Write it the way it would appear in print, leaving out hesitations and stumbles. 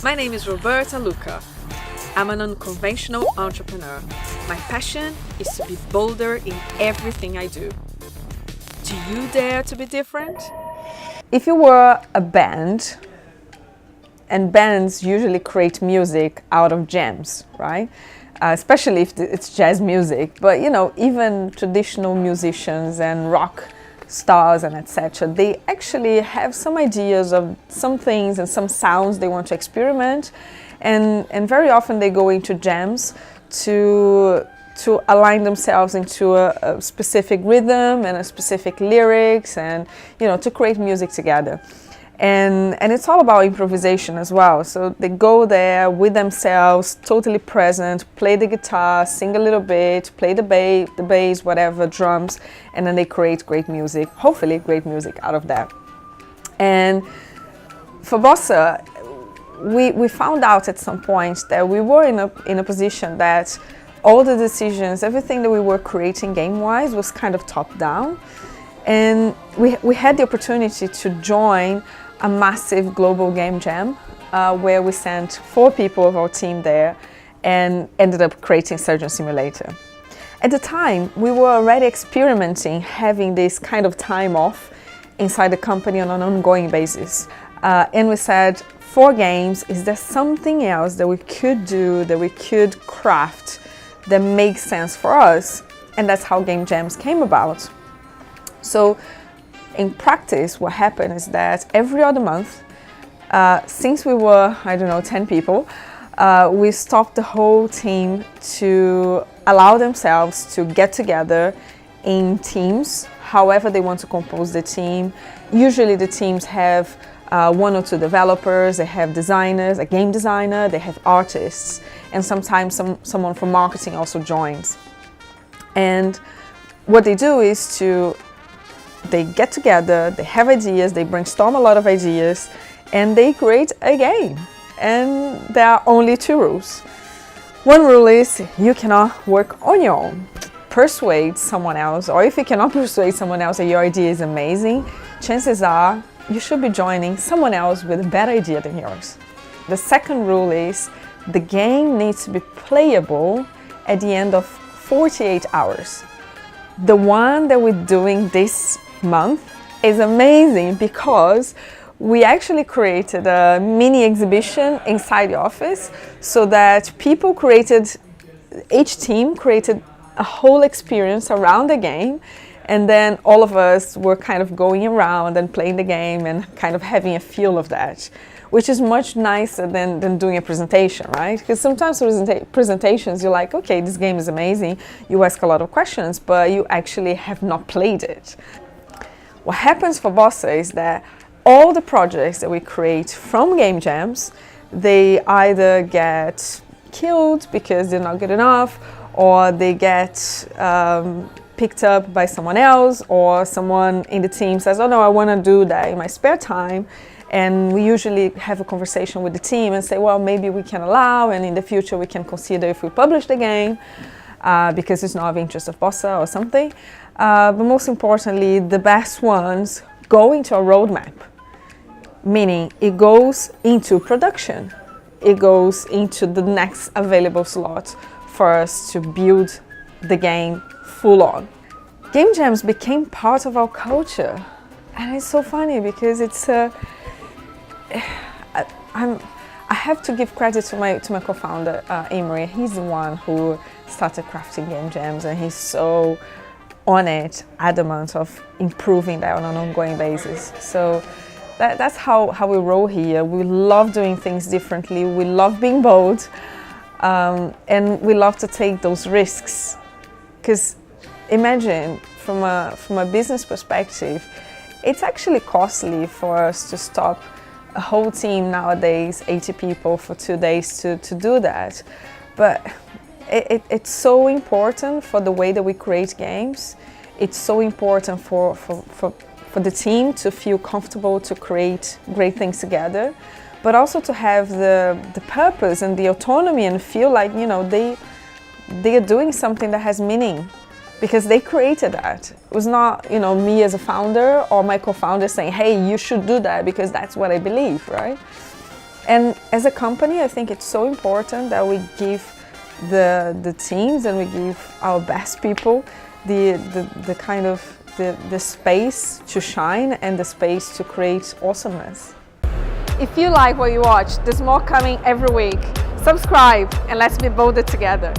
My name is Roberta Lucca. I'm an unconventional entrepreneur. My passion is to be bolder in everything I do. Do you dare to be different? If you were a band, and bands usually create music out of jams, right? Especially if it's jazz music, but even traditional musicians and rock stars and etc. They actually have some ideas of some things and some sounds they want to experiment, and very often they go into jams to align themselves into a specific rhythm and a specific lyrics, and to create music together. And it's all about improvisation as well. So they go there with themselves, totally present, play the guitar, sing a little bit, play the bass, whatever, drums, and then they create great music, hopefully great music out of that. And for Bossa, we found out at some point that we were in a position that all the decisions, everything that we were creating game-wise was kind of top-down. And we had the opportunity to join a massive global game jam where we sent 4 people of our team there and ended up creating Surgeon Simulator. At the time, we were already experimenting having this kind of time off inside the company on an ongoing basis. And we said, 4 games, is there something else that we could do, that we could craft that makes sense for us? And that's how Game Jams came about. So in practice, what happened is that every other month, since we were, 10 people, we stopped the whole team to allow themselves to get together in teams, however they want to compose the team. Usually the teams have 1 or 2 developers, they have designers, a game designer, they have artists, and sometimes someone from marketing also joins. And what they do is they get together, they have ideas, they brainstorm a lot of ideas, and they create a game. And there are only 2 rules. One rule is you cannot work on your own. Persuade someone else, or if you cannot persuade someone else that your idea is amazing, chances are you should be joining someone else with a better idea than yours. The second rule is the game needs to be playable at the end of 48 hours. The one that we're doing this month is amazing because we actually created a mini exhibition inside the office so that each team created a whole experience around the game, and then all of us were kind of going around and playing the game and kind of having a feel of that, which is much nicer than doing a presentation, right? Because sometimes presentations, you're like, okay, this game is amazing, you ask a lot of questions, but you actually have not played it. What happens for Bossa is that all the projects that we create from Game Jams, they either get killed because they're not good enough, or they get picked up by someone else, or someone in the team says, oh no, I want to do that in my spare time. And we usually have a conversation with the team and say, well, maybe we can allow, and in the future we can consider if we publish the game because it's not of interest of Bossa or something. But most importantly, the best ones go into a roadmap, meaning it goes into production. It goes into the next available slot for us to build the game full on. Game Jams became part of our culture, and it's so funny because it's I have to give credit to my co-founder Emery. He's the one who started crafting Game Jams, and he's so on it, adamant of improving that on an ongoing basis. So that's how we roll here. We love doing things differently. We love being bold, and we love to take those risks. Because imagine, from a business perspective, it's actually costly for us to stop a whole team nowadays, 80 people, for 2 days to do that. But it's so important for the way that we create games. It's so important for the team to feel comfortable to create great things together, but also to have the purpose and the autonomy and feel like, they are doing something that has meaning because they created that. It was not, me as a founder or my co-founder saying, hey, you should do that because that's what I believe, right? And as a company, I think it's so important that we give the teams and we give our best people the kind of the space to shine and the space to create awesomeness. If you like what you watch, there's more coming every week. Subscribe and let's be bolder together.